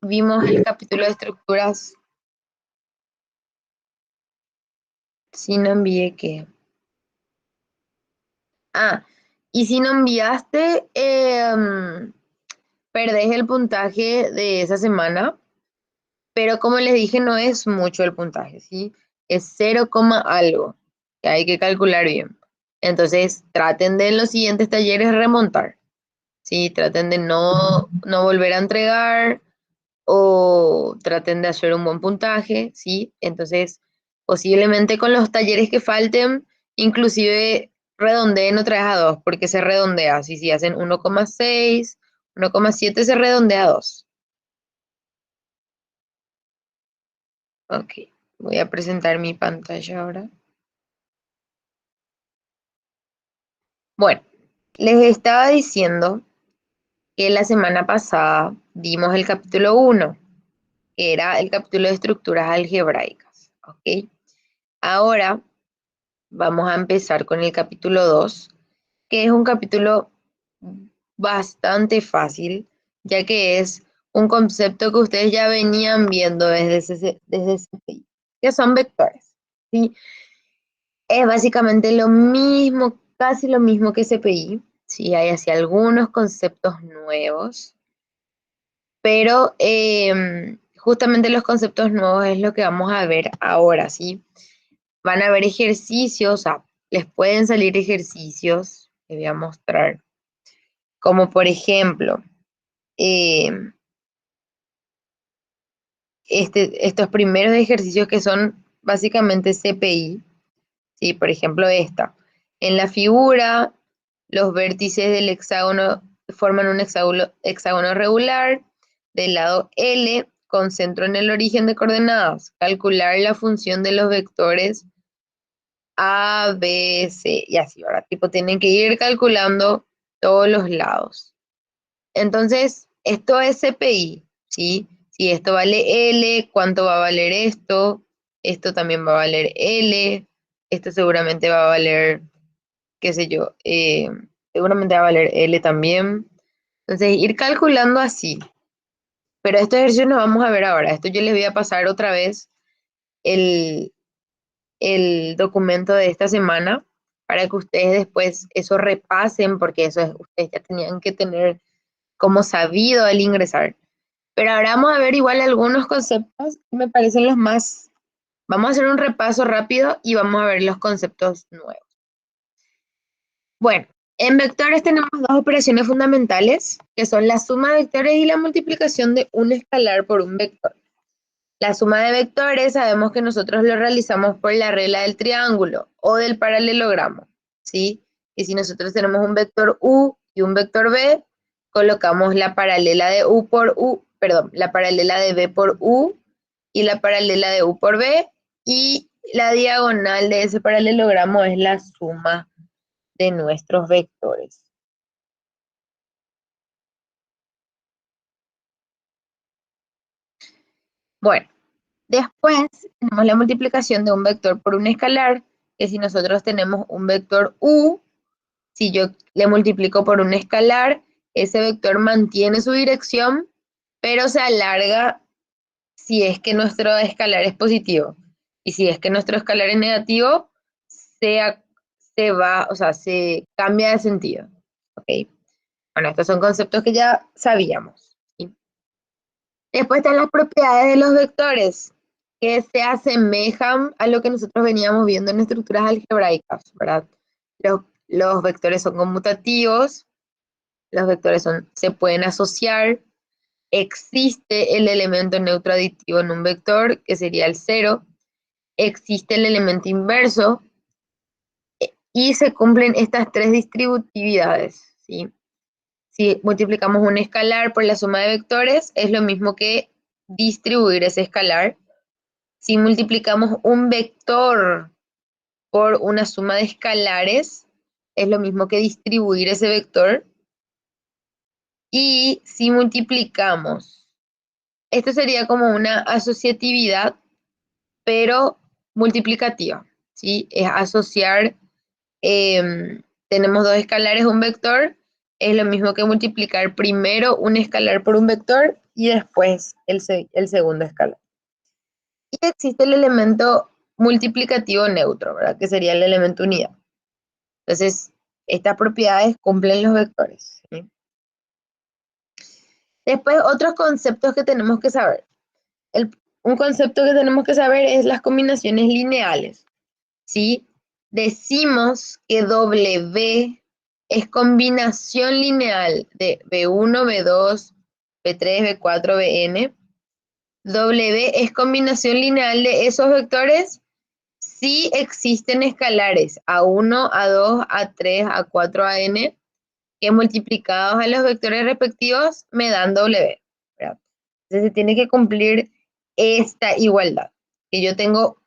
vimos el capítulo de estructuras. Si no envié, ¿qué? Y si no enviaste, perdés el puntaje de esa semana, pero como les dije, no es mucho el puntaje, ¿sí? Es 0, algo, que hay que calcular bien. Entonces, traten de en los siguientes talleres remontar, ¿sí? Traten de no volver a entregar o traten de hacer un buen puntaje, ¿sí? Entonces, posiblemente con los talleres que falten, inclusive redondeen otra vez a 2, porque se redondea, ¿sí? Si hacen 1,6, 1,7 se redondea a 2. Ok, voy a presentar mi pantalla ahora. Bueno, les estaba diciendo que la semana pasada dimos el capítulo 1, que era el capítulo de estructuras algebraicas, ¿ok? Ahora vamos a empezar con el capítulo 2, que es un capítulo bastante fácil, ya que es un concepto que ustedes ya venían viendo desde CPI, que son vectores, ¿sí? Es básicamente lo mismo, casi lo mismo que CPI, ¿sí? Hay así algunos conceptos nuevos, pero justamente los conceptos nuevos es lo que vamos a ver ahora, ¿sí? Van a haber ejercicios, les pueden salir ejercicios, les voy a mostrar, como por ejemplo, eh, estos primeros ejercicios que son básicamente CPI, ¿sí? Por ejemplo, esta. En la figura, los vértices del hexágono forman un hexágono regular del lado L con centro en el origen de coordenadas. Calcular la función de los vectores A, B, C y así, ¿verdad? Tipo, tienen que ir calculando todos los lados. Entonces, esto es CPI, ¿sí? Si esto vale L, ¿cuánto va a valer esto? Esto también va a valer L. Esto seguramente va a valer, qué sé yo, seguramente va a valer L también. Entonces, ir calculando así. Pero estos ejercicios nos vamos a ver ahora. Esto yo les voy a pasar otra vez el, el documento de esta semana para que ustedes después eso repasen, porque eso ustedes ya tenían que tener como sabido al ingresar. Pero ahora vamos a ver igual algunos conceptos que me parecen los más. Vamos a hacer un repaso rápido y vamos a ver los conceptos nuevos. Bueno, en vectores tenemos dos operaciones fundamentales, que son la suma de vectores y la multiplicación de un escalar por un vector. La suma de vectores sabemos que nosotros lo realizamos por la regla del triángulo o del paralelogramo, ¿sí? Y si nosotros tenemos un vector U y un vector B, colocamos la paralela de U por U, perdón, la paralela de B por U y la paralela de U por B, y la diagonal de ese paralelogramo es la suma de nuestros vectores. Bueno, después tenemos la multiplicación de un vector por un escalar, que si nosotros tenemos un vector U, si yo le multiplico por un escalar, ese vector mantiene su dirección, pero se alarga si es que nuestro escalar es positivo. Y si es que nuestro escalar es negativo, se va, o sea, se cambia de sentido. ¿Ok? Bueno, estos son conceptos que ya sabíamos. ¿Sí? Después están las propiedades de los vectores, que se asemejan a lo que nosotros veníamos viendo en estructuras algebraicas, ¿verdad? Los vectores son conmutativos, los vectores se pueden asociar, existe el elemento neutro aditivo en un vector, que sería el 0, existe el elemento inverso, y se cumplen estas tres distributividades, ¿sí? Si multiplicamos un escalar por la suma de vectores, es lo mismo que distribuir ese escalar. Si multiplicamos un vector por una suma de escalares, es lo mismo que distribuir ese vector. Y si multiplicamos, esto sería como una asociatividad, pero multiplicativa, ¿sí? Es asociar, tenemos dos escalares, un vector, es lo mismo que multiplicar primero un escalar por un vector y después el segundo escalar. Y existe el elemento multiplicativo neutro, ¿verdad? Que sería el elemento unidad. Entonces, estas propiedades cumplen los vectores, ¿sí? Después, otros conceptos que tenemos que saber. Un concepto que tenemos que saber es las combinaciones lineales, ¿sí? Decimos que W es combinación lineal de B1, B2, B3, B4, Bn. W es combinación lineal de esos vectores si existen escalares A1, A2, A3, A4, An, que multiplicados a los vectores respectivos me dan W, ¿verdad? Entonces se tiene que cumplir esta igualdad, que yo tengo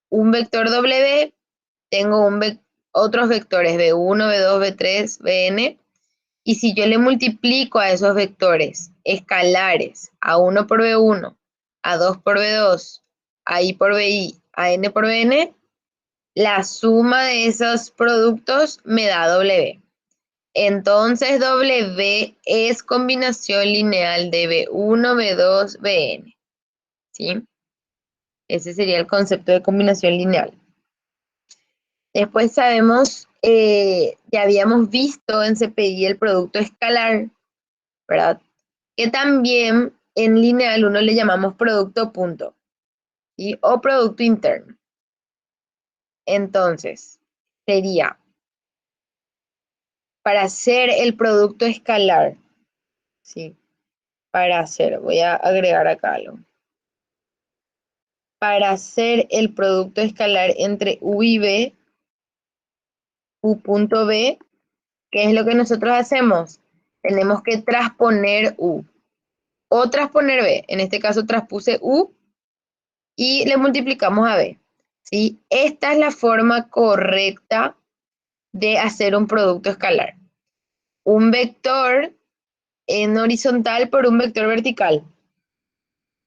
un vector W, tengo otros vectores B1, B2, B3, Bn, y si yo le multiplico a esos vectores escalares A1 por B1, A2 por B2, AI por BI, AN por Bn, la suma de esos productos me da W. Entonces W es combinación lineal de B1, B2, Bn, ¿sí? Ese sería el concepto de combinación lineal. Después sabemos, ya habíamos visto en CPI el producto escalar, ¿verdad? Que también en lineal uno le llamamos producto punto, ¿sí? O producto interno. Entonces, sería, para hacer el producto escalar, ¿sí? Voy a agregar acá algo. Para hacer el producto escalar entre U y B, U punto B, ¿qué es lo que nosotros hacemos? Tenemos que transponer U o transponer B. En este caso transpuse U y le multiplicamos a B, ¿sí? Esta es la forma correcta de hacer un producto escalar. Un vector en horizontal por un vector vertical.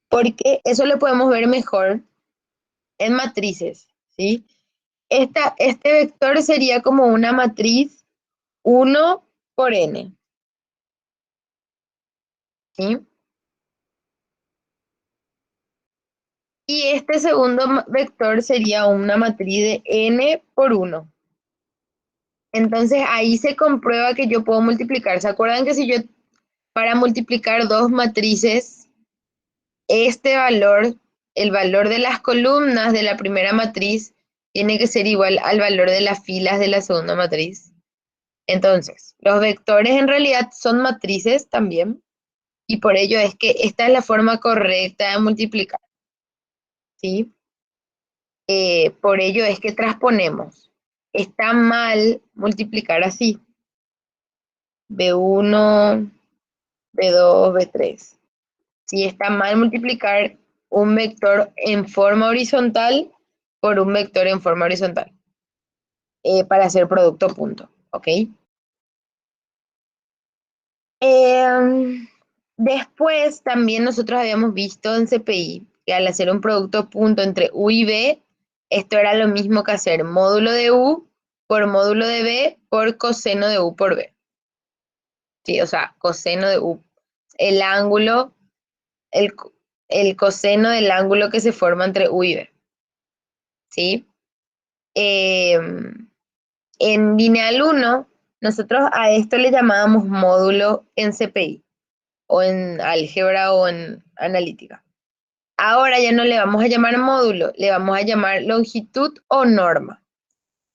Porque eso lo podemos ver mejor en matrices, ¿sí? Este vector sería como una matriz 1 por n, ¿sí? Y este segundo vector sería una matriz de n por 1. Entonces ahí se comprueba que yo puedo multiplicar. ¿Se acuerdan que si yo, para multiplicar dos matrices, este valor, el valor de las columnas de la primera matriz, tiene que ser igual al valor de las filas de la segunda matriz? Entonces, los vectores en realidad son matrices también, y por ello es que esta es la forma correcta de multiplicar, ¿sí? Por ello es que transponemos. Está mal multiplicar así. B1, B2, B3. Sí, está mal multiplicar un vector en forma horizontal por un vector en forma horizontal para hacer producto punto, ¿ok? Después también nosotros habíamos visto en CPI que al hacer un producto punto entre U y B, esto era lo mismo que hacer módulo de U por módulo de B por coseno de U por B. Sí, o sea, coseno de U. El ángulo, el, el coseno del ángulo que se forma entre U y B. ¿Sí? En lineal 1, nosotros a esto le llamábamos módulo en CPI, o en álgebra o en analítica. Ahora ya no le vamos a llamar módulo, le vamos a llamar longitud o norma,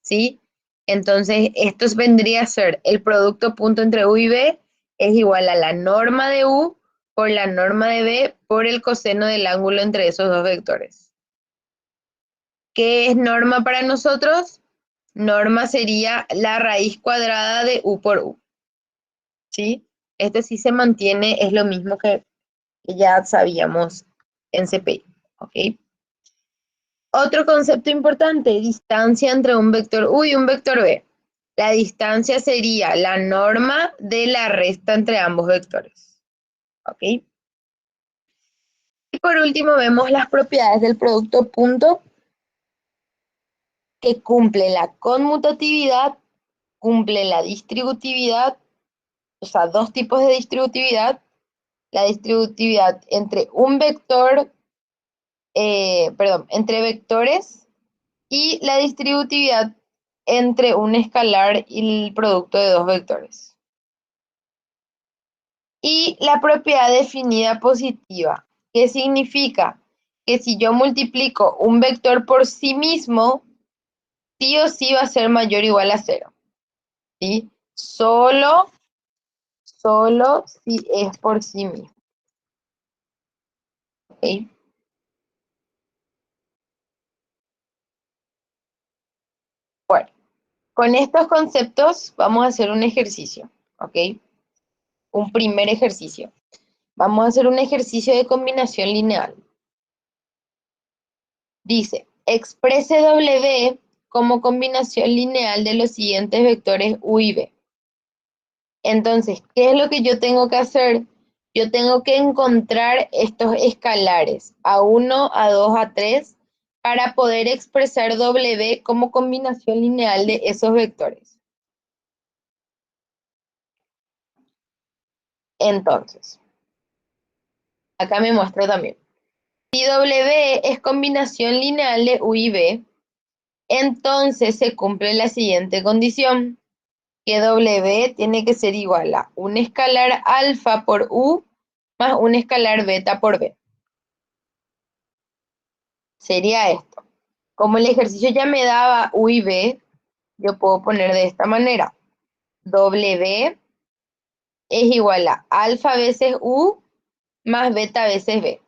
¿sí? Entonces, esto vendría a ser el producto punto entre U y B es igual a la norma de U por la norma de B por el coseno del ángulo entre esos dos vectores. ¿Qué es norma para nosotros? Norma sería la raíz cuadrada de U por U, ¿sí? Este sí se mantiene, es lo mismo que ya sabíamos en CPI, ¿ok? Otro concepto importante, distancia entre un vector U y un vector B. La distancia sería la norma de la resta entre ambos vectores, ¿ok? Y por último vemos las propiedades del producto punto que cumple la conmutatividad, cumple la distributividad, o sea, dos tipos de distributividad, la distributividad entre un vector, entre vectores y la distributividad entre un escalar y el producto de dos vectores. Y la propiedad definida positiva, que significa que si yo multiplico un vector por sí mismo, sí o sí va a ser mayor o igual a 0. ¿Sí? Solo si es por sí mismo. ¿Ok? Bueno, con estos conceptos vamos a hacer un ejercicio. ¿Ok? Un primer ejercicio. Vamos a hacer un ejercicio de combinación lineal. Dice, exprese W como combinación lineal de los siguientes vectores U y V. Entonces, ¿qué es lo que yo tengo que hacer? Yo tengo que encontrar estos escalares A1, A2, A3 para poder expresar W como combinación lineal de esos vectores. Entonces, acá me muestro también. Si W es combinación lineal de U y V, entonces se cumple la siguiente condición, que W tiene que ser igual a un escalar alfa por U más un escalar beta por B. Sería esto. Como el ejercicio ya me daba U y B, yo puedo poner de esta manera. W es igual a alfa veces U más beta veces B.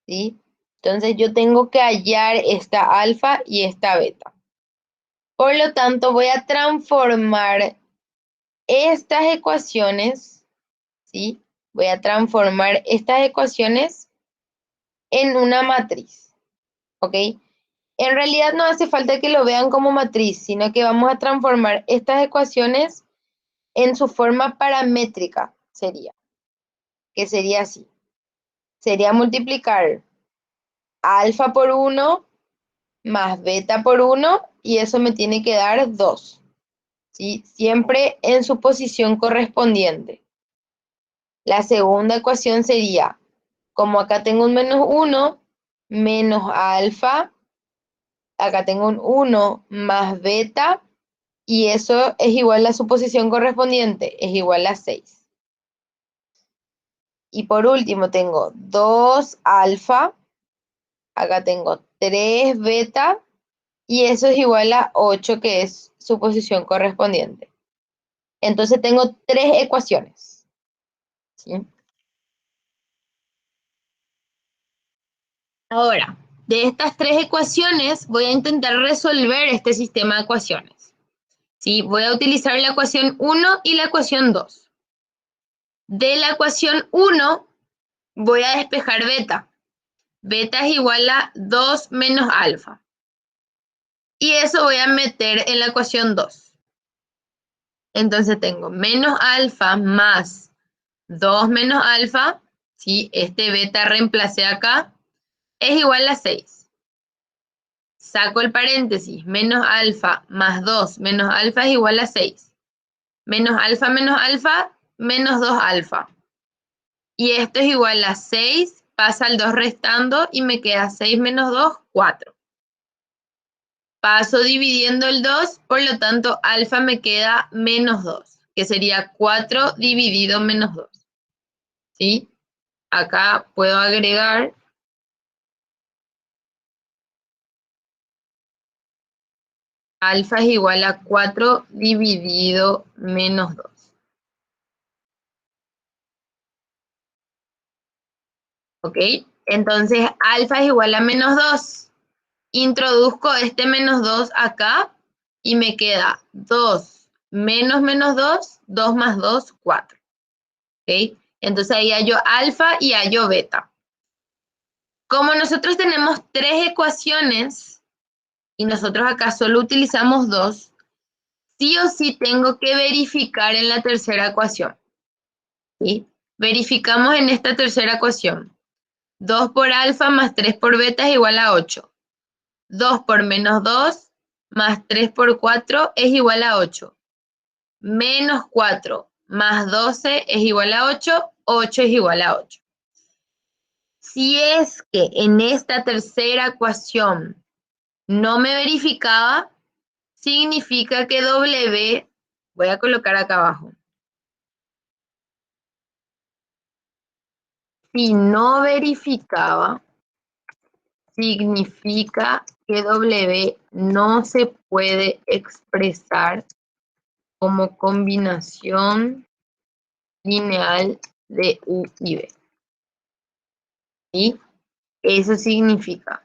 ¿Sí? Entonces yo tengo que hallar esta alfa y esta beta. Por lo tanto, voy a transformar estas ecuaciones, ¿sí? Voy a transformar estas ecuaciones en una matriz, ¿ok? En realidad no hace falta que lo vean como matriz, sino que vamos a transformar estas ecuaciones en su forma paramétrica, que sería así. Sería multiplicar alfa por 1 más beta por 1 y eso me tiene que dar 2, ¿sí? Siempre en su posición correspondiente. La segunda ecuación sería, como acá tengo un menos 1, menos alfa, acá tengo un 1 más beta, y eso es igual a su posición correspondiente, es igual a 6. Y por último tengo 2 alfa, acá tengo 3 beta, y eso es igual a 8, que es su posición correspondiente. Entonces tengo 3 ecuaciones, ¿sí? Ahora, de estas 3 ecuaciones voy a intentar resolver este sistema de ecuaciones. ¿Sí? Voy a utilizar la ecuación 1 y la ecuación 2. De la ecuación 1 voy a despejar beta. Beta es igual a 2 menos alfa. Y eso voy a meter en la ecuación 2. Entonces tengo menos alfa más 2 menos alfa, ¿sí? Este beta reemplacé acá, es igual a 6. Saco el paréntesis, menos alfa más 2 menos alfa es igual a 6. Menos alfa, menos 2 alfa. Y esto es igual a 6, pasa el 2 restando y me queda 6 menos 2, 4. Paso dividiendo el 2, por lo tanto alfa me queda menos 2, que sería 4 dividido menos 2. ¿Sí? Acá puedo agregar alfa es igual a 4 dividido menos 2. ¿Ok? Entonces alfa es igual a menos 2. Introduzco este menos 2 acá y me queda 2 menos 2, 2 más 2, 4. ¿Ok? Entonces ahí hallo alfa y hallo beta. Como nosotros tenemos 3 ecuaciones y nosotros acá solo utilizamos 2, sí o sí tengo que verificar en la tercera ecuación. ¿Sí? Verificamos en esta tercera ecuación. 2 por alfa más 3 por beta es igual a 8. 2 por menos 2 más 3 por 4 es igual a 8. Menos 4 más 12 es igual a 8, 8 es igual a 8. Si es que en esta tercera ecuación no me verificaba, significa que W, voy a colocar acá abajo. Si no verificaba, significa que W no se puede expresar como combinación lineal de U y B. ¿Sí? Eso significa.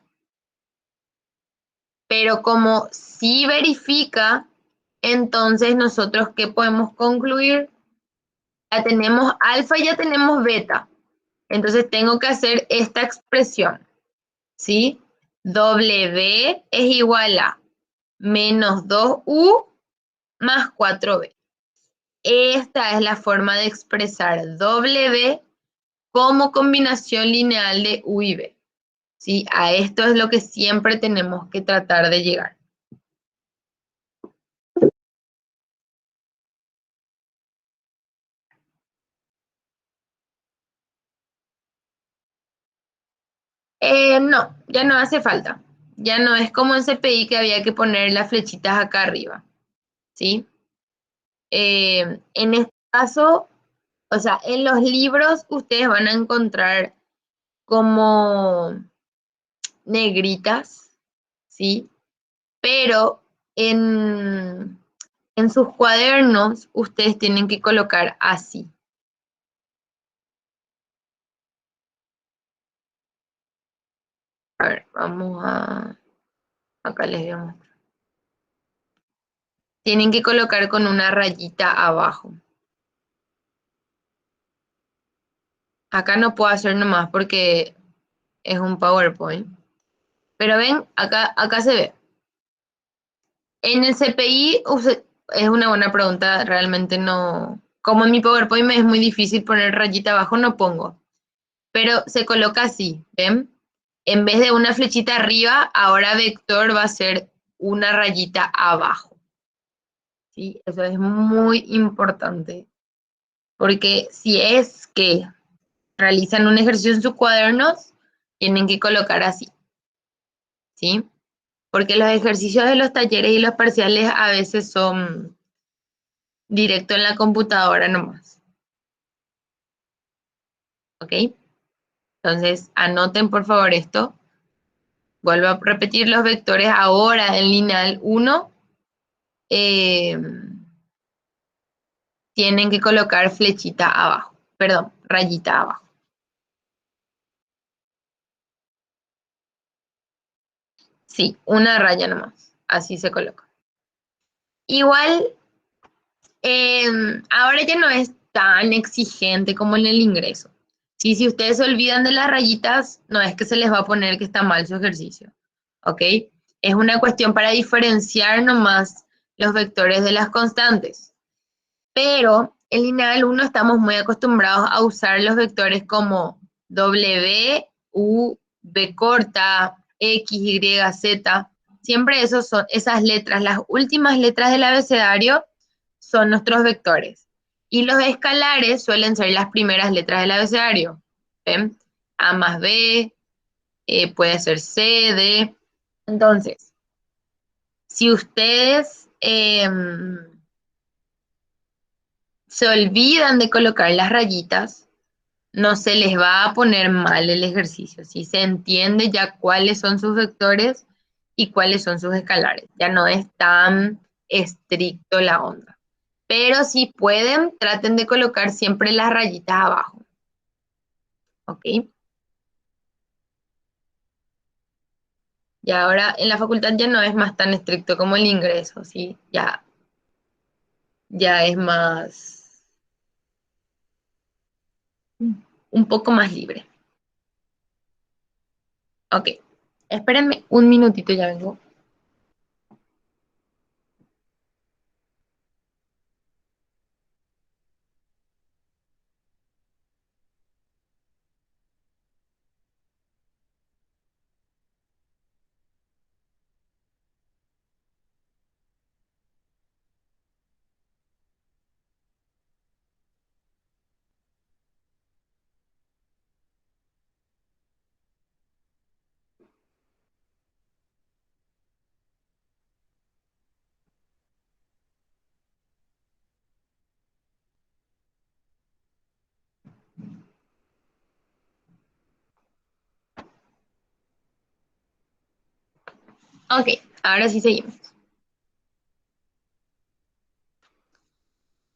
Pero como sí verifica, entonces nosotros, ¿qué podemos concluir? Ya tenemos alfa y ya tenemos beta. Entonces tengo que hacer esta expresión, ¿sí? W es igual a menos 2U más 4B. Esta es la forma de expresar W como combinación lineal de U y B. ¿Sí? A esto es lo que siempre tenemos que tratar de llegar. No, ya no hace falta. Ya no es como en CPI que había que poner las flechitas acá arriba. ¿Sí? En este caso, o sea, en los libros ustedes van a encontrar como negritas, ¿sí? Pero en sus cuadernos ustedes tienen que colocar así. A ver, vamos a... Acá les voy a mostrar. Tienen que colocar con una rayita abajo. Acá no puedo hacer nomás porque es un PowerPoint. Pero ven, acá se ve. En el CPI es una buena pregunta, realmente no. Como en mi PowerPoint me es muy difícil poner rayita abajo, no pongo. Pero se coloca así, ¿ven? En vez de una flechita arriba, ahora vector va a ser una rayita abajo. ¿Sí? Eso es muy importante. Porque si es que realizan un ejercicio en sus cuadernos, tienen que colocar así. ¿Sí? Porque los ejercicios de los talleres y los parciales a veces son directo en la computadora nomás. ¿Ok? Entonces, anoten por favor esto. Vuelvo a repetir los vectores ahora en lineal 1. eh, tienen que colocar flechita abajo. Perdón, rayita abajo. Sí, una raya nomás. Así se coloca. Igual, ahora ya no es tan exigente como en el ingreso. Sí, si ustedes se olvidan de las rayitas, no es que se les va a poner que está mal su ejercicio. ¿Ok? Es una cuestión para diferenciar nomás los vectores de las constantes. Pero en lineal 1 estamos muy acostumbrados a usar los vectores como W, U, B corta, X, Y, Z. Siempre esos son esas letras, las últimas letras del abecedario son nuestros vectores. Y los escalares suelen ser las primeras letras del abecedario. ¿Ven? A más B, puede ser C, D. Entonces, si ustedes se olvidan de colocar las rayitas, no se les va a poner mal el ejercicio. Si se entiende ya cuáles son sus vectores y cuáles son sus escalares. Ya no es tan estricto la onda. Pero si pueden, traten de colocar siempre las rayitas abajo. ¿Ok? Y ahora en la facultad ya no es más tan estricto como el ingreso, ¿sí? Ya es más, un poco más libre. Ok, espérenme un minutito, ya vengo. Ok, ahora sí seguimos.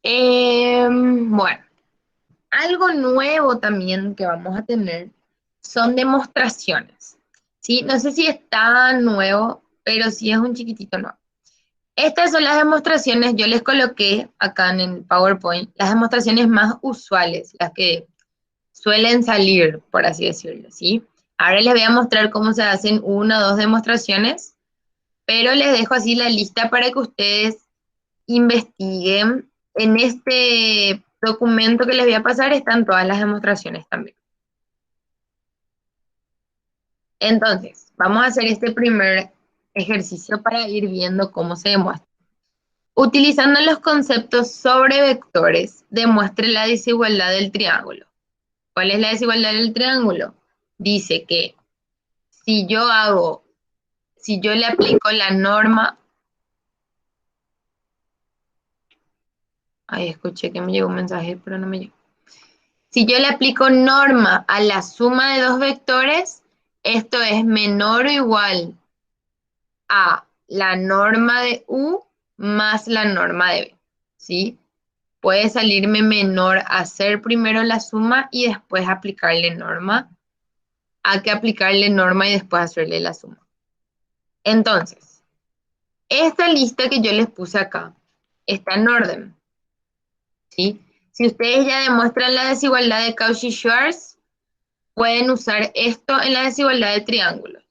Bueno, algo nuevo también que vamos a tener son demostraciones. ¿Sí? No sé si es tan nuevo, pero sí es un chiquitito nuevo. Estas son las demostraciones, yo les coloqué acá en el PowerPoint, las demostraciones más usuales, las que suelen salir, por así decirlo, ¿sí? Ahora les voy a mostrar cómo se hacen una o dos demostraciones, pero les dejo así la lista para que ustedes investiguen. En este documento que les voy a pasar están todas las demostraciones también. Entonces, vamos a hacer este primer ejercicio para ir viendo cómo se demuestra. Utilizando los conceptos sobre vectores, demuestre la desigualdad del triángulo. ¿Cuál es la desigualdad del triángulo? Dice que si si yo le aplico la norma, ay, escuché que me llegó un mensaje, pero no me llegó. Si yo le aplico norma a la suma de dos vectores, esto es menor o igual a la norma de U más la norma de B, ¿sí? Puede salirme menor hacer primero la suma y después aplicarle norma, a que aplicarle norma y después hacerle la suma. Entonces, esta lista que yo les puse acá está en orden, ¿sí? Si ustedes ya demuestran la desigualdad de Cauchy-Schwarz, pueden usar esto en la desigualdad de triángulos.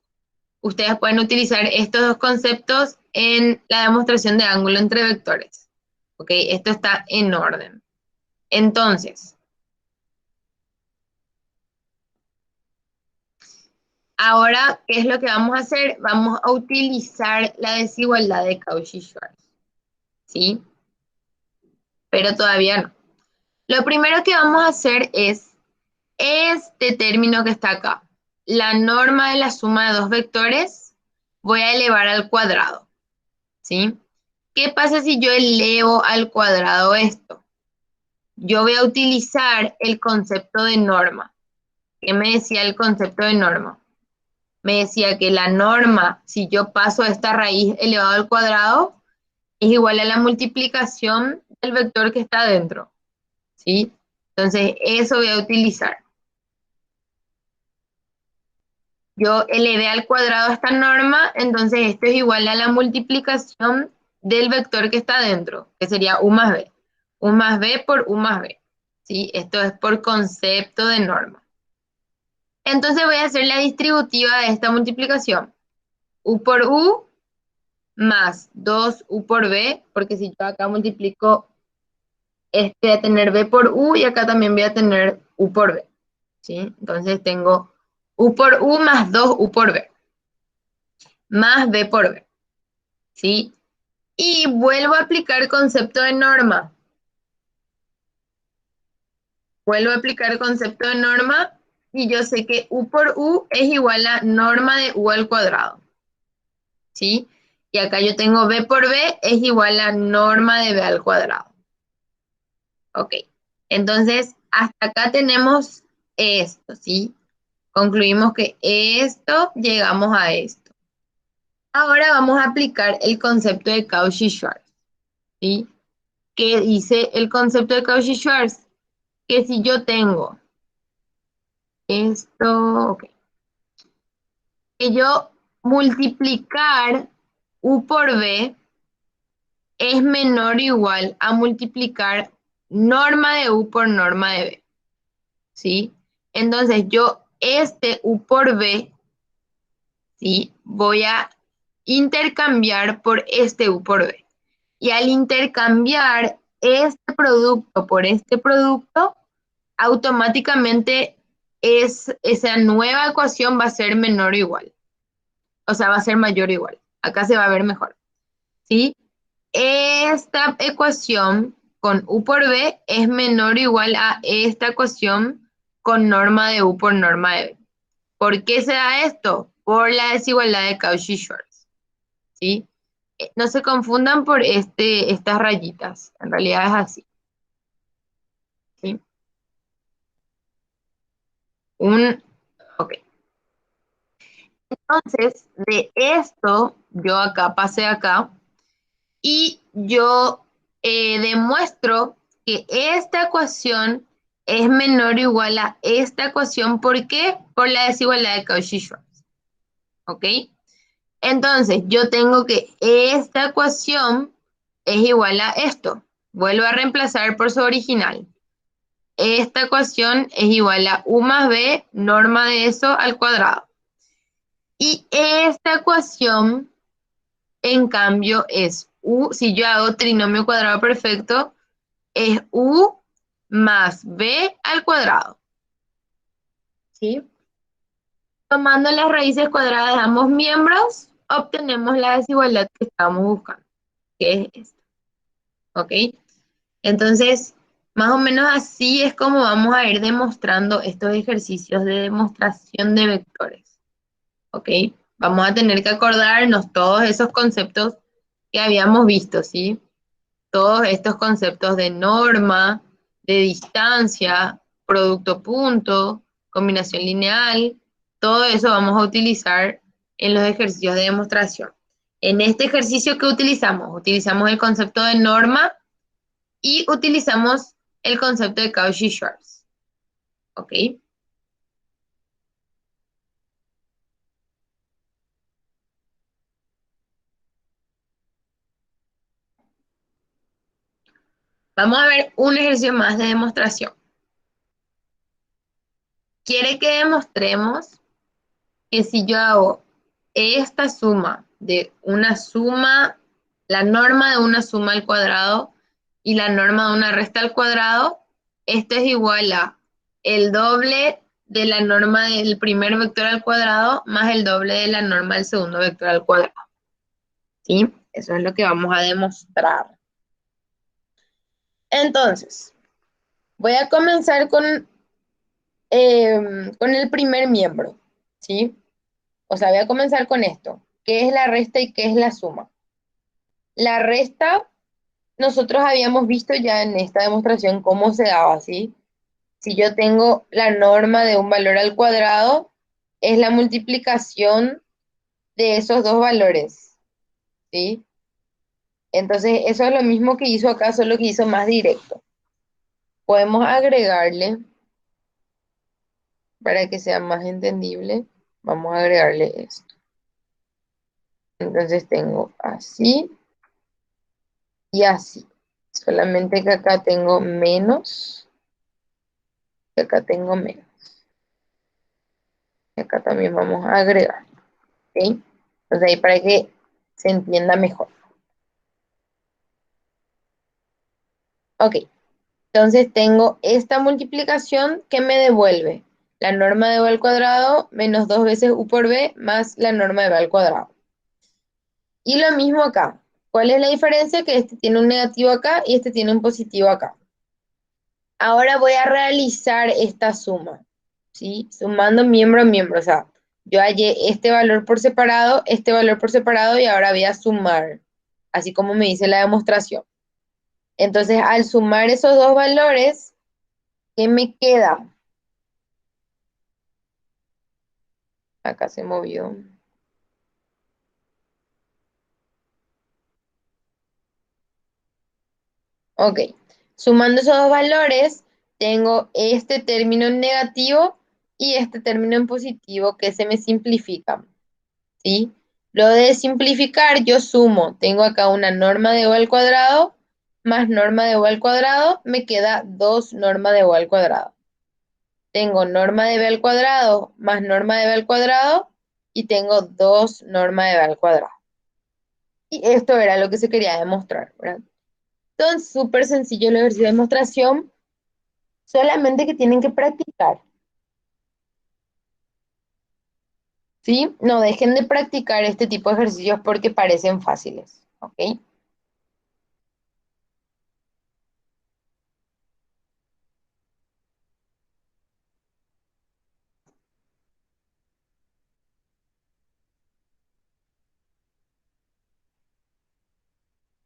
Ustedes pueden utilizar estos dos conceptos en la demostración de ángulo entre vectores. ¿Ok? Esto está en orden. Entonces, ahora, ¿qué es lo que vamos a hacer? Vamos a utilizar la desigualdad de Cauchy-Schwarz. ¿Sí? Pero todavía no. Lo primero que vamos a hacer es este término que está acá. La norma de la suma de dos vectores voy a elevar al cuadrado. ¿Sí? ¿Qué pasa si yo elevo al cuadrado esto? Yo voy a utilizar el concepto de norma. ¿Qué me decía el concepto de norma? Me decía que la norma, si yo paso esta raíz elevado al cuadrado, es igual a la multiplicación del vector que está dentro. ¿Sí? Entonces, eso voy a utilizar. Yo elevé al cuadrado esta norma, entonces esto es igual a la multiplicación del vector que está dentro, que sería u más b. U más b por u más b. ¿Sí? Esto es por concepto de norma. Entonces voy a hacer la distributiva de esta multiplicación. U por u más 2u por b, porque si yo acá multiplico, voy a tener b por u y acá también voy a tener u por b. ¿Sí? Entonces tengo u por u más 2u por b, más b por b. ¿Sí? Y vuelvo a aplicar el concepto de norma. Vuelvo a aplicar el concepto de norma y yo sé que u por u es igual a norma de u al cuadrado. ¿Sí? Y acá yo tengo b por b es igual a norma de b al cuadrado. Ok. Entonces, hasta acá tenemos esto, ¿sí? Concluimos que esto, llegamos a esto. Ahora vamos a aplicar el concepto de Cauchy-Schwarz, ¿sí? ¿Qué dice el concepto de Cauchy-Schwarz? Que si yo tengo esto, ok, que yo multiplicar u por b es menor o igual a multiplicar norma de u por norma de b, ¿sí? Entonces yo este u por b, ¿sí? Voy a intercambiar por este u por b. Y al intercambiar este producto por este producto, automáticamente esa nueva ecuación va a ser menor o igual. O sea, va a ser mayor o igual. Acá se va a ver mejor, ¿sí? Esta ecuación con u por b es menor o igual a esta ecuación con norma de u por norma de b. ¿Por qué se da esto? Por la desigualdad de Cauchy-Schwarz, ¿sí? No se confundan por estas rayitas, en realidad es así, ¿sí? Ok. Entonces, de esto, yo acá pasé acá y yo demuestro que esta ecuación es menor o igual a esta ecuación. ¿Por qué? Por la desigualdad de Cauchy-Schwarz. ¿Ok? Entonces, yo tengo que esta ecuación es igual a esto. Vuelvo a reemplazar por su original. Esta ecuación es igual a u más b, norma de eso al cuadrado. Y esta ecuación, en cambio, es u, si yo hago trinomio cuadrado perfecto, es u más b al cuadrado. ¿Sí? Tomando las raíces cuadradas de ambos miembros, obtenemos la desigualdad que estábamos buscando, que es esta. ¿Ok? Entonces, más o menos así es como vamos a ir demostrando estos ejercicios de demostración de vectores. ¿Ok? Vamos a tener que acordarnos todos esos conceptos que habíamos visto, ¿sí? Todos estos conceptos de norma, de distancia, producto punto, combinación lineal, todo eso vamos a utilizar en los ejercicios de demostración. En este ejercicio que utilizamos, utilizamos el concepto de norma y utilizamos el concepto de Cauchy-Schwarz. ¿Ok? Vamos a ver un ejercicio más de demostración. Quiere que demostremos que si yo hago esta suma de una suma, la norma de una suma al cuadrado y la norma de una resta al cuadrado, esto es igual a el doble de la norma del primer vector al cuadrado más el doble de la norma del segundo vector al cuadrado. ¿Sí? Eso es lo que vamos a demostrar. Entonces, voy a comenzar con el primer miembro, ¿sí? O sea, voy a comenzar con esto. ¿Qué es la resta y qué es la suma? La resta, nosotros habíamos visto ya en esta demostración cómo se daba, ¿sí? Si yo tengo la norma de un valor al cuadrado, es la multiplicación de esos dos valores, ¿sí? Entonces, eso es lo mismo que hizo acá, solo que hizo más directo. Podemos agregarle, para que sea más entendible, vamos a agregarle esto. Entonces tengo así y así. Solamente que acá tengo menos, y acá tengo menos. Y acá también vamos a agregar. ¿Ok? Entonces ahí para que se entienda mejor. Ok. Entonces tengo esta multiplicación que me devuelve la norma de b al cuadrado menos 2 veces u por b más la norma de b al cuadrado. Y lo mismo acá. ¿Cuál es la diferencia? Que este tiene un negativo acá y este tiene un positivo acá. Ahora voy a realizar esta suma, ¿sí? Sumando miembro a miembro. O sea, yo hallé este valor por separado, este valor por separado y ahora voy a sumar, así como me dice la demostración. Entonces, al sumar esos dos valores, ¿qué me queda? Acá se movió. Ok, sumando esos dos valores, tengo este término en negativo y este término en positivo que se me simplifican, ¿sí? Lo de simplificar, yo sumo, tengo acá una norma de b al cuadrado más norma de b al cuadrado, me queda 2 norma de b al cuadrado. Tengo norma de b al cuadrado más norma de b al cuadrado y tengo 2 norma de b al cuadrado. Y esto era lo que se quería demostrar, ¿verdad? Entonces, súper sencillo el ejercicio de demostración, solamente que tienen que practicar, ¿sí? No dejen de practicar este tipo de ejercicios porque parecen fáciles, ¿ok?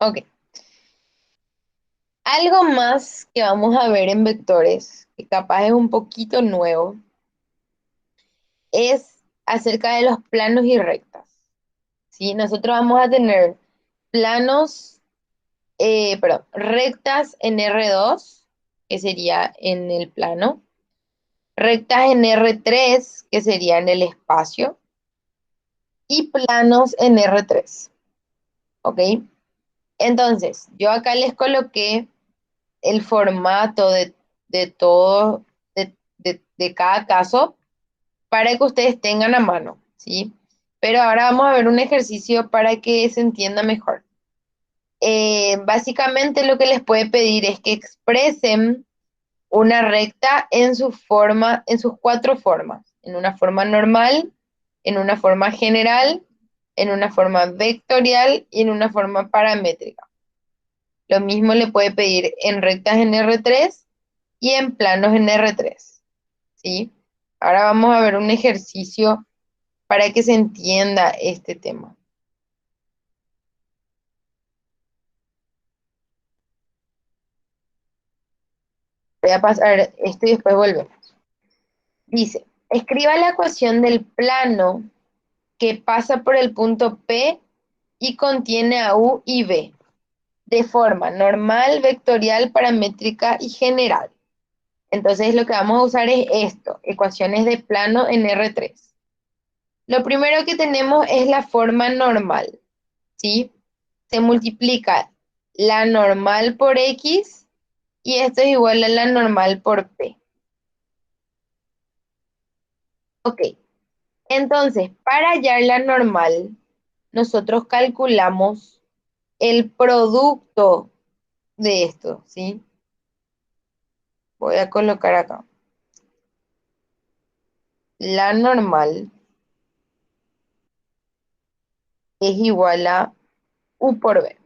Ok. Algo más que vamos a ver en vectores, que capaz es un poquito nuevo, es acerca de los planos y rectas. ¿Sí? Nosotros vamos a tener planos, perdón, rectas en R2, que sería en el plano, rectas en R3, que sería en el espacio, y planos en R3. ¿Ok? Entonces, yo acá les coloqué el formato de todo, de cada caso, para que ustedes tengan a mano, ¿sí? Pero ahora vamos a ver un ejercicio para que se entienda mejor. Básicamente lo que les puede pedir es que expresen una recta en su forma, en sus cuatro formas, en una forma normal, en una forma general, en una forma vectorial y en una forma paramétrica. Lo mismo le puede pedir en rectas en R3 y en planos en R3, ¿sí? Ahora vamos a ver un ejercicio para que se entienda este tema. Voy a pasar esto y después volvemos. Dice, escriba la ecuación del plano que pasa por el punto P y contiene a U y B, de forma normal, vectorial, paramétrica y general. Entonces lo que vamos a usar es esto, ecuaciones de plano en R3. Lo primero que tenemos es la forma normal, ¿sí? Se multiplica la normal por X y esto es igual a la normal por P. Ok, entonces para hallar la normal, nosotros calculamos el producto de esto, ¿sí? Voy a colocar acá. La normal es igual a U por B,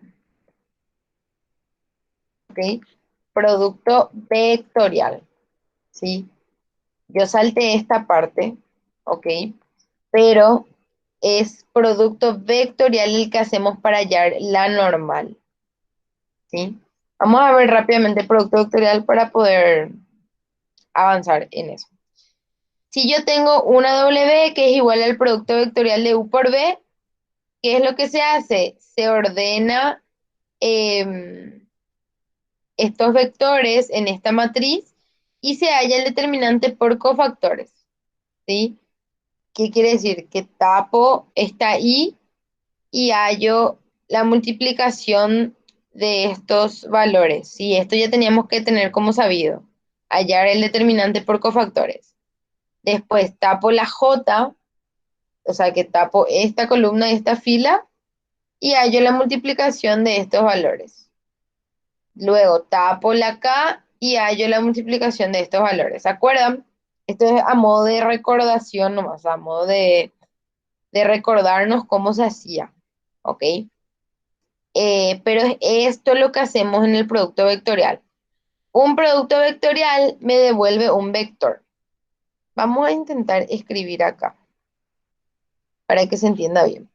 ¿ok? Producto vectorial, ¿sí? Yo salté esta parte, ¿ok? Pero es producto vectorial el que hacemos para hallar la normal, ¿sí? Vamos a ver rápidamente el producto vectorial para poder avanzar en eso. Si yo tengo una W que es igual al producto vectorial de U por B, ¿qué es lo que se hace? Se ordena estos vectores en esta matriz y se halla el determinante por cofactores, ¿sí? ¿Qué quiere decir? Que tapo esta I y hallo la multiplicación de estos valores, ¿sí? Esto ya teníamos que tener como sabido, hallar el determinante por cofactores. Después tapo la J, o sea que tapo esta columna y esta fila y hallo la multiplicación de estos valores. Luego tapo la K y hallo la multiplicación de estos valores. ¿Se acuerdan? Esto es a modo de recordación nomás, a modo de recordarnos cómo se hacía. ¿Ok? Pero es esto lo que hacemos en el producto vectorial. Un producto vectorial me devuelve un vector. Vamos a intentar escribir acá para que se entienda bien.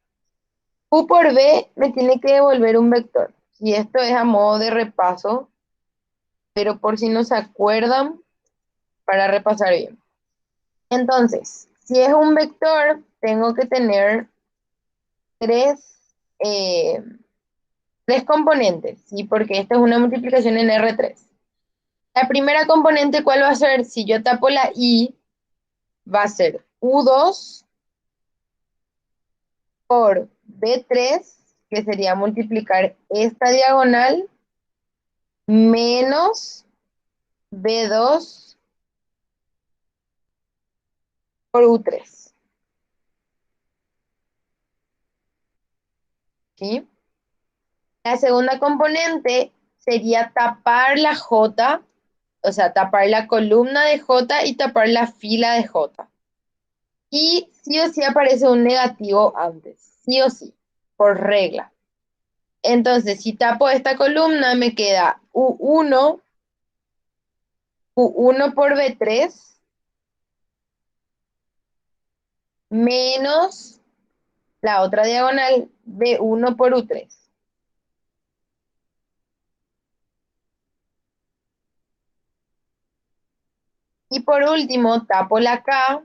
U por B me tiene que devolver un vector. Y esto es a modo de repaso, pero por si no se acuerdan, para repasar bien. Entonces, si es un vector, tengo que tener tres, eh, tres componentes, ¿sí? Porque esta es una multiplicación en R3. La primera componente, ¿cuál va a ser? Si yo tapo la I, va a ser U2 por B3, que sería multiplicar esta diagonal, menos B2 por U3, ¿sí? La segunda componente sería tapar la J, o sea, tapar la columna de J y tapar la fila de J. Y sí o sí aparece un negativo antes, sí o sí, por regla. Entonces, si tapo esta columna, me queda U1 por B3 menos la otra diagonal B1 por U3. Y por último, tapo la K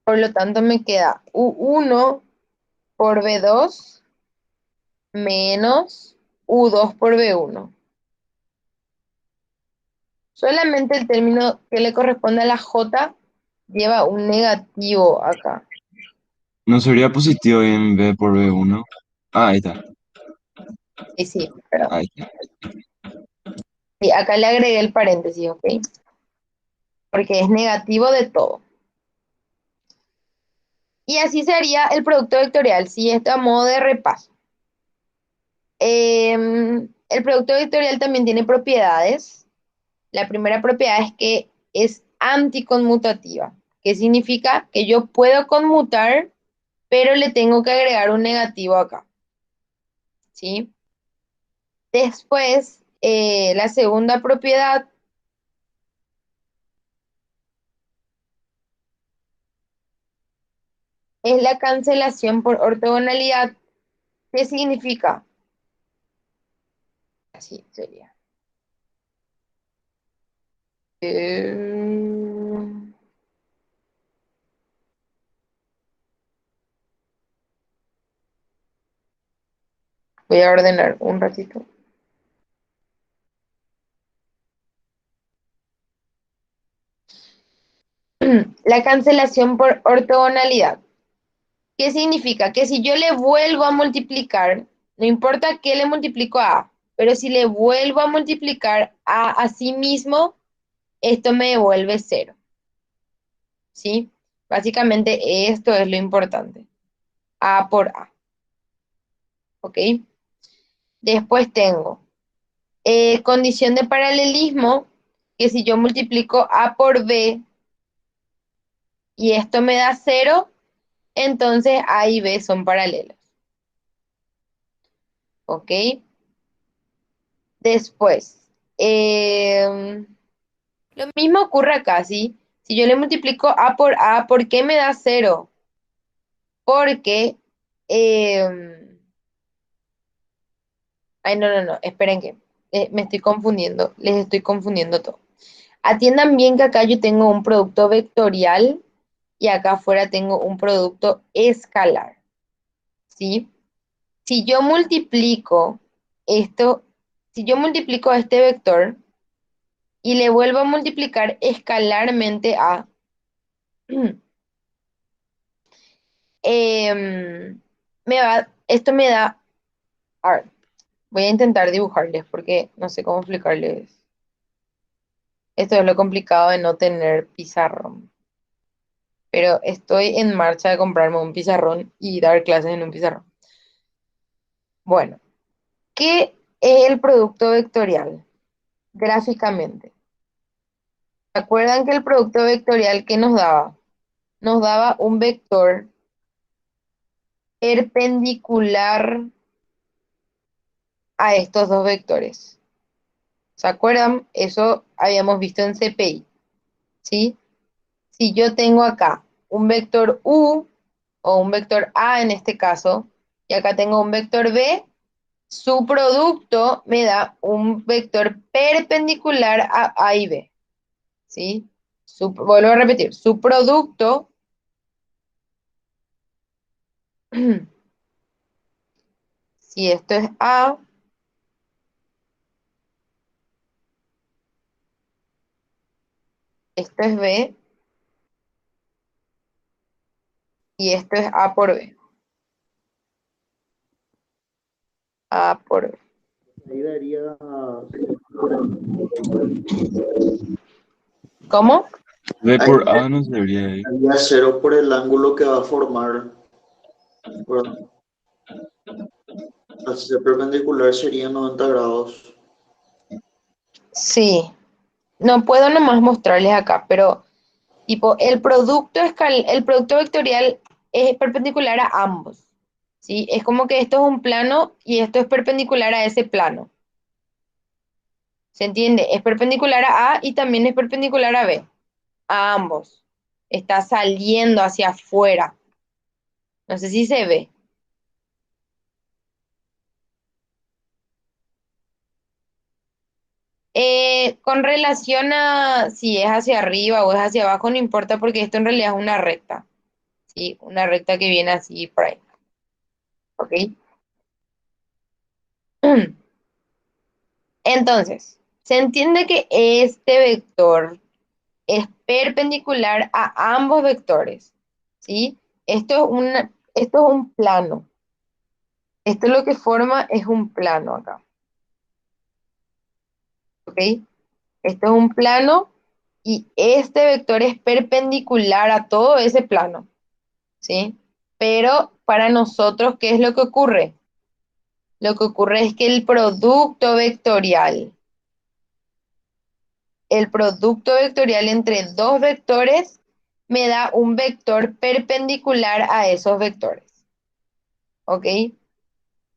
Por lo tanto, me queda U1 por B2 menos U2 por B1. Solamente el término que le corresponde a la J lleva un negativo acá. ¿No sería positivo en B por B1? Ah, ahí está. Y sí, perdón. Ahí está. Sí, acá le agregué el paréntesis, ¿ok? Porque es negativo de todo. Y así sería el producto vectorial, si esto a modo de repaso. El producto vectorial también tiene propiedades. La primera propiedad es que es anticonmutativa, que significa que yo puedo conmutar, pero le tengo que agregar un negativo acá, ¿sí? Después, la segunda propiedad es la cancelación por ortogonalidad. ¿Qué significa? Así sería. Eh, Voy a ordenar un ratito. La cancelación por ortogonalidad. ¿Qué significa? Que si yo le vuelvo a multiplicar, no importa qué le multiplico a A, pero si le vuelvo a multiplicar a sí mismo, esto me devuelve cero. ¿Sí? Básicamente esto es lo importante. A por A. ¿Ok? Después tengo condición de paralelismo, que si yo multiplico A por B y esto me da cero, entonces A y B son paralelos. ¿Ok? Después, lo mismo ocurre acá, ¿sí? Si yo le multiplico A, ¿por qué me da cero? Porque, ay, no, esperen que me estoy confundiendo, les estoy confundiendo todo. Atiendan bien que acá yo tengo un producto vectorial y acá afuera tengo un producto escalar, ¿sí? Si yo multiplico esto, si yo multiplico este vector y le vuelvo a multiplicar escalarmente a, esto me da, a ver, voy a intentar dibujarles porque no sé cómo explicarles. Esto es lo complicado de no tener pizarrón. Pero estoy en marcha de comprarme un pizarrón y dar clases en un pizarrón. Bueno, ¿qué es el producto vectorial? Gráficamente. ¿Se acuerdan que el producto vectorial que nos daba? Nos daba un vector perpendicular a estos dos vectores. ¿Se acuerdan? Eso habíamos visto en CPI, ¿sí? Si yo tengo acá un vector U o un vector A en este caso, y acá tengo un vector B, su producto me da un vector perpendicular a A y B, ¿sí? Vuelvo a repetir, su producto, si esto es A, esto es B, y esto es A por B. A por B. Ahí daría, ¿Cómo? B ahí por A no se debería ir. daría cero por el ángulo que va a formar. ¿Verdad? Al ser perpendicular sería 90 grados. Sí. No puedo nomás mostrarles acá, pero tipo, el producto vectorial es perpendicular a ambos, ¿sí? Es como que esto es un plano y esto es perpendicular a ese plano. ¿Se entiende? Es perpendicular a A y también es perpendicular a B, a ambos. Está saliendo hacia afuera. No sé si se ve. Con relación a si es hacia arriba o es hacia abajo, no importa porque esto en realidad es una recta. ¿sí? Una recta que viene así por ahí. ¿Ok? Entonces, se entiende que este vector es perpendicular a ambos vectores, ¿sí? Esto es un plano. Esto lo que forma es un plano acá, ¿ok? Esto es un plano y este vector es perpendicular a todo ese plano, ¿sí? Pero para nosotros, ¿qué es lo que ocurre? Lo que ocurre es que el producto vectorial entre dos vectores me da un vector perpendicular a esos vectores, ¿ok?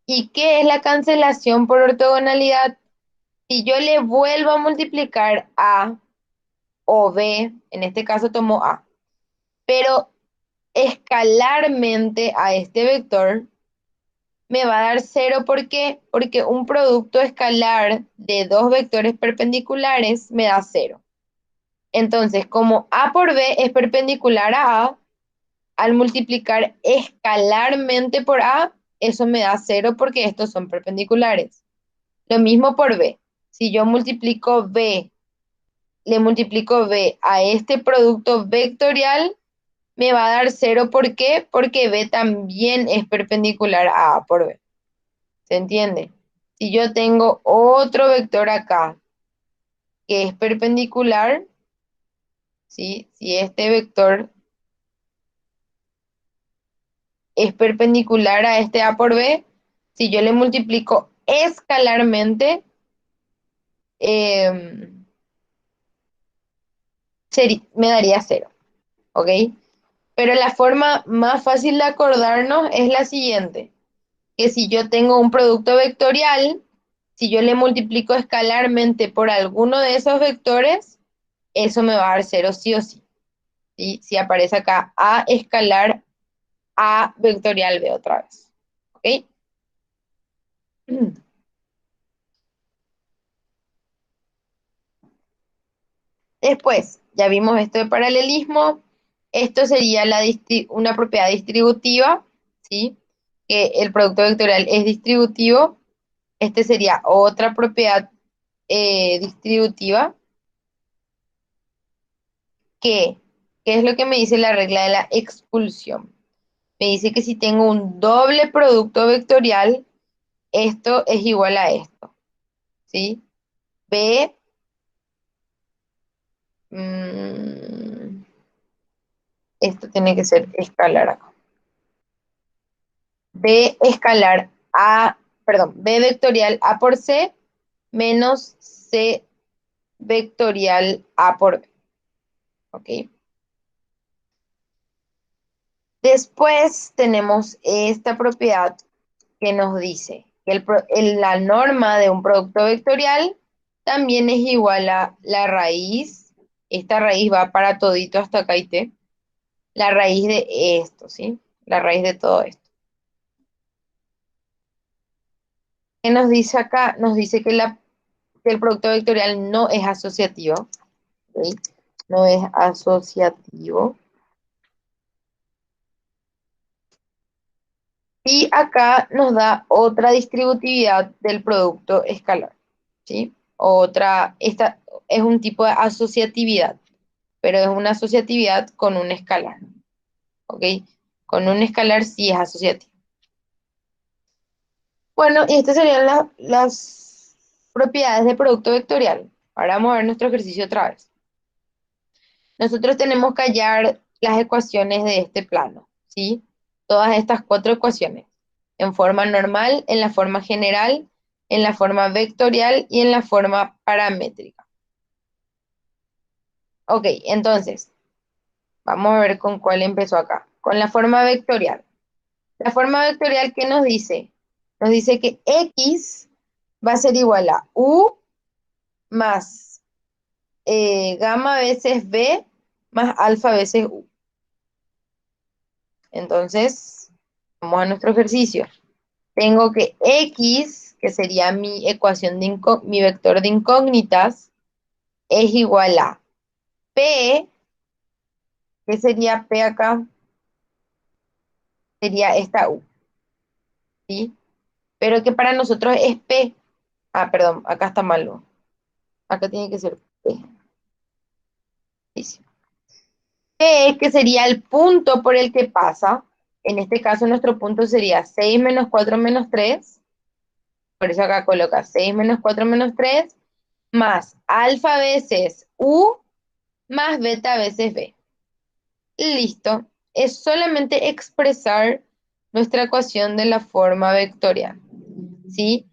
¿Y qué es la cancelación por ortogonalidad? Si yo le vuelvo a multiplicar A o B, en este caso tomo A, pero escalarmente a este vector, me va a dar cero. ¿Por qué? Porque un producto escalar de dos vectores perpendiculares me da cero. Entonces, como A por B es perpendicular a A, al multiplicar escalarmente por A, eso me da cero porque estos son perpendiculares. Lo mismo por B. Si yo multiplico B, le multiplico B a este producto vectorial, me va a dar cero. ¿Por qué? Porque B también es perpendicular a A por B. ¿Se entiende? Si yo tengo otro vector acá que es perpendicular, ¿sí? Si este vector es perpendicular a este A por B, si yo le multiplico escalarmente, eh, me daría cero, ¿ok? Pero la forma más fácil de acordarnos es la siguiente, que si yo tengo un producto vectorial, si yo le multiplico escalarmente por alguno de esos vectores, eso me va a dar cero sí o sí. ¿Sí? Si aparece acá A escalar A vectorial B otra vez. ¿Ok? Después, ya vimos esto de paralelismo. Esto sería una propiedad distributiva, ¿sí? Que el producto vectorial es distributivo. Este sería otra propiedad distributiva. ¿Qué? ¿Qué es lo que me dice la regla de la expulsión? Me dice que si tengo un doble producto vectorial, esto es igual a esto, ¿sí? B, esto tiene que ser escalar acá. B escalar A, perdón, B vectorial A por C menos C vectorial A por B. ¿Ok? Después tenemos esta propiedad que nos dice que la norma de un producto vectorial también es igual a la raíz. Esta raíz va para todito hasta acá y T. La raíz de esto, ¿sí? La raíz de todo esto. ¿Qué nos dice acá? Nos dice que el producto vectorial no es asociativo. ¿Ok? No es asociativo. Y acá nos da otra distributividad del producto escalar, ¿sí? Esta es un tipo de asociatividad, pero es una asociatividad con un escalar, ¿ok? Con un escalar sí es asociativo. Bueno, y estas serían las propiedades de producto vectorial. Ahora vamos a ver nuestro ejercicio otra vez. Nosotros tenemos que hallar las ecuaciones de este plano, ¿sí? Todas estas cuatro ecuaciones, en forma normal, en la forma general, en la forma vectorial y en la forma paramétrica. Ok, entonces, vamos a ver con cuál empezó acá. Con la forma vectorial. La forma vectorial, ¿qué nos dice? Nos dice que X va a ser igual a U más gamma veces B más alfa veces U. Entonces, vamos a nuestro ejercicio. Tengo que X, que sería mi ecuación mi vector de incógnitas, es igual a P, que sería P acá, sería esta U, ¿sí? Pero que para nosotros es P. Ah, perdón, acá está malo. Acá tiene que ser P. Sí. P, que sería el punto por el que pasa. En este caso, nuestro punto sería 6 menos 4 menos 3. Por eso acá coloca 6 menos 4 menos 3, más alfa veces U, más beta veces B. Listo. Es solamente expresar nuestra ecuación de la forma vectorial, ¿sí?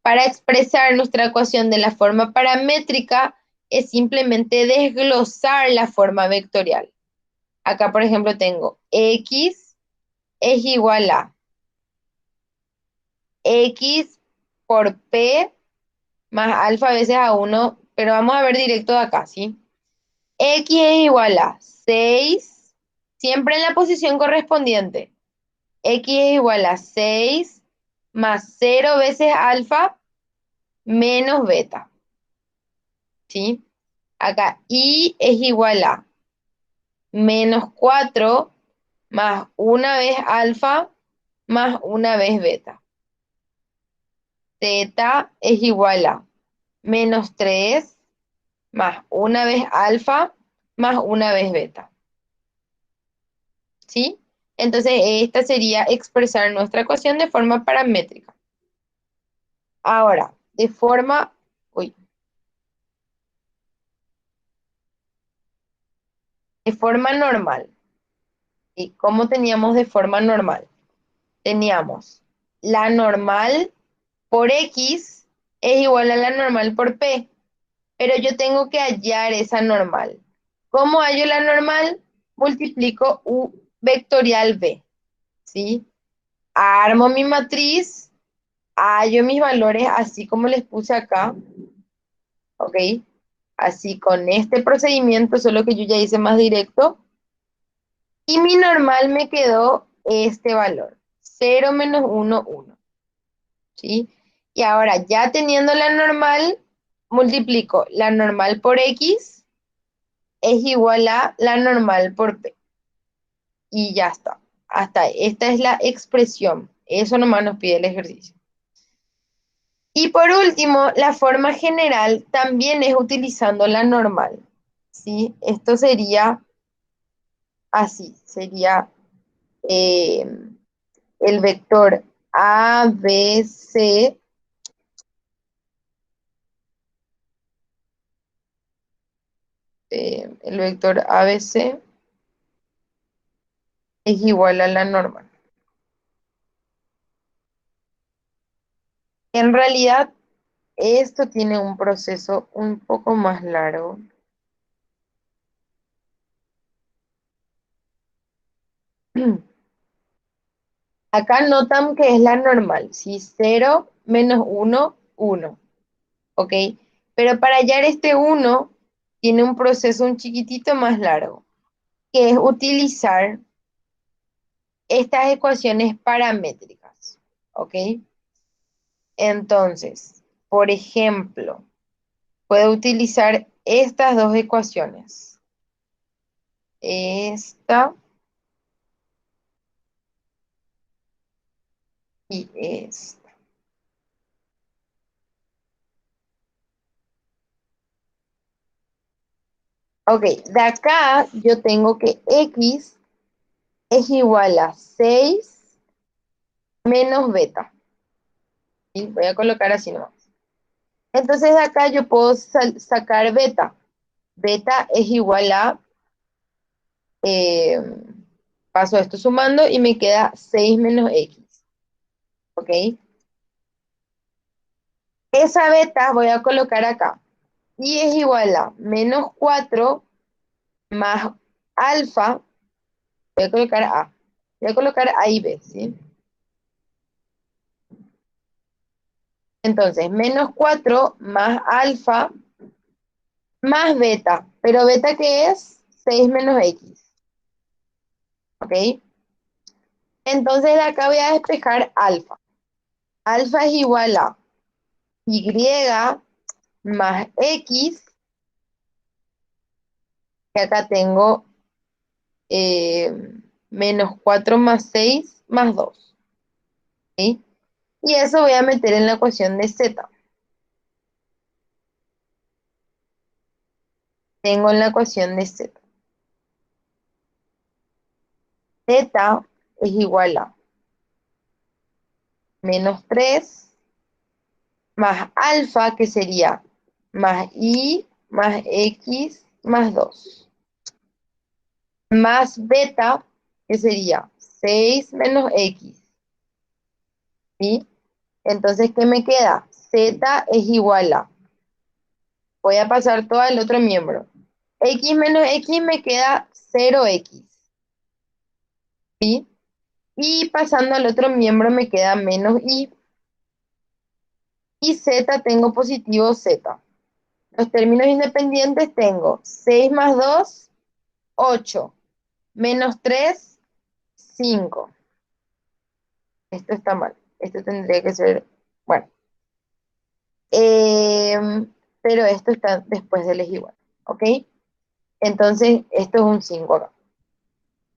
Para expresar nuestra ecuación de la forma paramétrica es simplemente desglosar la forma vectorial. Acá, por ejemplo, tengo X es igual a X por P más alfa veces a 1, pero vamos a ver directo de acá, ¿sí? X es igual a 6, siempre en la posición correspondiente. X es igual a 6 más 0 veces alfa menos beta, ¿sí? Acá Y es igual a menos 4 más una vez alfa más una vez beta. Z es igual a menos 3 más una vez alfa más una vez beta. ¿Sí? Entonces, esta sería expresar nuestra ecuación de forma paramétrica. Ahora, uy, de forma normal. ¿Y cómo teníamos de forma normal? Teníamos la normal por X es igual a la normal por P, pero yo tengo que hallar esa normal. ¿Cómo hallo la normal? Multiplico U vectorial B, ¿sí? Armo mi matriz, hallo mis valores así como les puse acá, ¿ok? Así con este procedimiento, solo que yo ya hice más directo, y mi normal me quedó este valor, 0 menos 1, 1, ¿sí? Y ahora, ya teniendo la normal, multiplico la normal por X es igual a la normal por P. Y ya está. Hasta esta es la expresión. Eso nomás nos pide el ejercicio. Y por último, la forma general también es utilizando la normal, ¿sí? Esto sería así, sería eh, el vector ABC, el vector ABC es igual a la normal. En realidad, esto tiene un proceso un poco más largo. Acá notan que es la normal, ¿sí? 0 menos 1, 1, ¿ok? Pero para hallar este 1, tiene un proceso un chiquitito más largo, que es utilizar estas ecuaciones paramétricas, ¿ok? Entonces, por ejemplo, puedo utilizar estas dos ecuaciones. Esta y esta. Ok, de acá yo tengo que X es igual a 6 menos beta. ¿Sí? Voy a colocar así nomás. Entonces de acá yo puedo sacar beta. Beta es igual a, eh, paso esto sumando y me queda 6 menos X. ¿Ok? Esa beta voy a colocar acá. Y es igual a menos 4 más alfa. Voy a colocar A. Voy a colocar A y B, ¿sí? Entonces, menos 4 más alfa más beta. ¿Pero beta qué es? 6 menos X. ¿Ok? Entonces, de acá voy a despejar alfa. Alfa es igual a Y más X, que acá tengo menos 4 más 6 más 2. ¿Sí? Y eso voy a meter en la ecuación de z. Tengo en la ecuación de z. Z es igual a menos 3 más alfa, que sería más y más x más 2. Más beta, que sería 6 menos x. ¿Sí? Entonces, ¿qué me queda? Z es igual a, voy a pasar todo al otro miembro. X menos X me queda 0x. ¿Sí? Y pasando al otro miembro me queda menos Y. Y Z tengo positivo Z. Los términos independientes tengo 6 más 2, 8. Menos 3, 5. Esto está mal. Esto tendría que ser, bueno. Pero esto está después del es igual. ¿Ok? Entonces, esto es un 5 acá.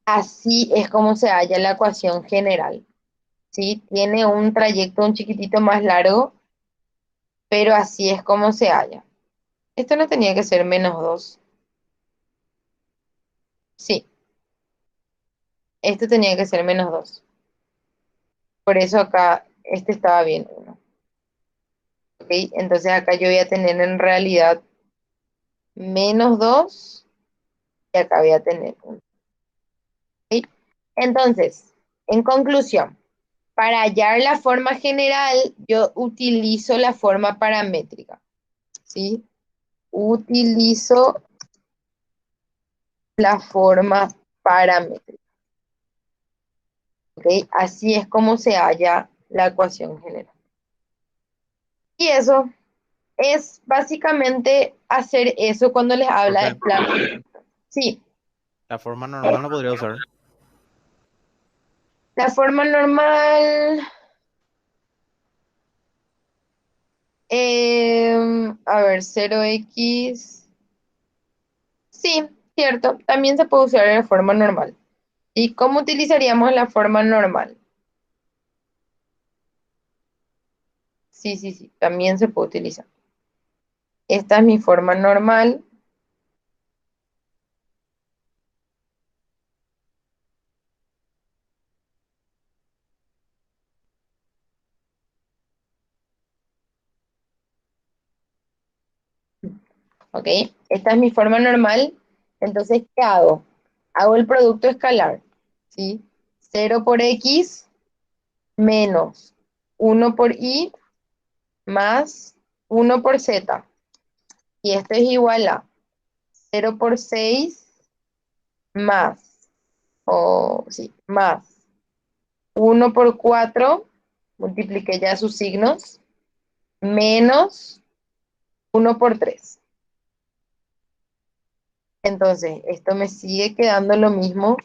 Así es como se halla la ecuación general. ¿Sí? Tiene un trayecto un chiquitito más largo, pero así es como se halla. Esto no tenía que ser menos 2. Sí, esto tenía que ser menos 2. Por eso acá, este estaba bien 1. ¿Ok? Entonces acá yo voy a tener en realidad menos 2 y acá voy a tener 1. ¿Ok? Entonces, en conclusión, para hallar la forma general, yo utilizo la forma paramétrica. ¿Sí? Utilizo la forma paramétrica. ¿Ok? Así es como se halla la ecuación general. Y eso es básicamente hacer eso cuando les habla de Profe, plan. Sí, la forma normal no podría usar. la forma normal. A ver, 0x. Sí, cierto. También se puede usar la forma normal. ¿Y cómo utilizaríamos la forma normal? Sí, sí, sí. También se puede utilizar. Esta es mi forma normal. ¿Ok? Esta es mi forma normal. Entonces, ¿qué hago? Hago el producto escalar. ¿Sí? 0 por x menos 1 por y más 1 por z. Y esto es igual a 0 por 6 más, sí, más 1 por 4, multipliqué ya sus signos, menos 1 por 3. Entonces, esto me sigue quedando lo mismo,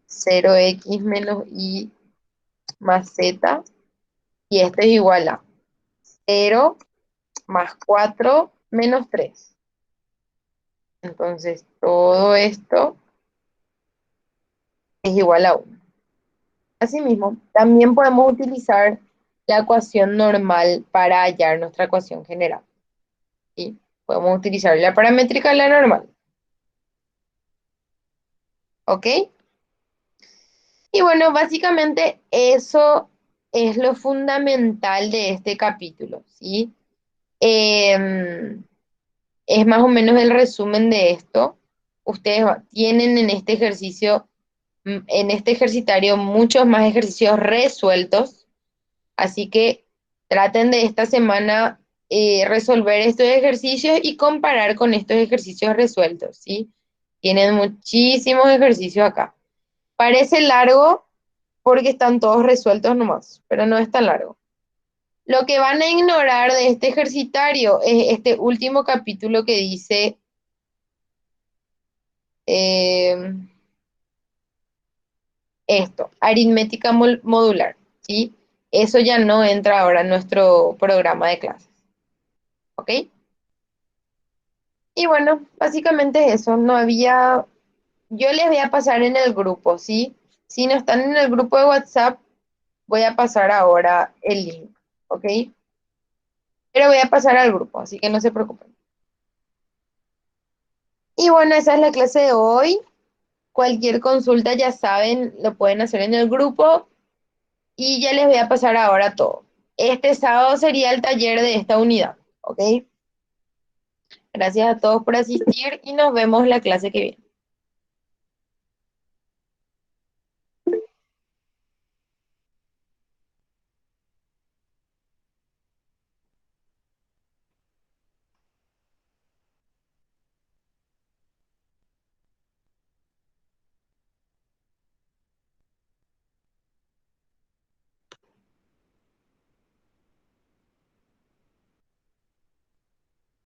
0x menos y más z, y esto es igual a 0 más 4 menos 3. Entonces, todo esto es igual a 1. Asimismo, también podemos utilizar la ecuación normal para hallar nuestra ecuación general. ¿Sí? Podemos utilizar la paramétrica y la normal. ¿Ok? Y bueno, básicamente eso es lo fundamental de este capítulo, ¿sí? Es más o menos el resumen de esto. Ustedes tienen en este ejercicio, en este ejercitario, muchos más ejercicios resueltos. Así que traten de esta semana resolver estos ejercicios y comparar con estos ejercicios resueltos, ¿sí? Tienen muchísimos ejercicios acá. Parece largo porque están todos resueltos nomás, pero no es tan largo. Lo que van a ignorar de este ejercitario es este último capítulo que dice eh, esto, aritmética modular, ¿sí? Eso ya no entra ahora en nuestro programa de clases, ¿ok? Y bueno, básicamente es eso. No había, yo les voy a pasar en el grupo, ¿sí? Si no están en el grupo de WhatsApp, voy a pasar ahora el link, ¿ok? Pero voy a pasar al grupo, así que no se preocupen. Y bueno, esa es la clase de hoy. Cualquier consulta, ya saben, lo pueden hacer en el grupo y ya les voy a pasar ahora todo. Este sábado sería el taller de esta unidad, ¿ok? Gracias a todos por asistir y nos vemos la clase que viene.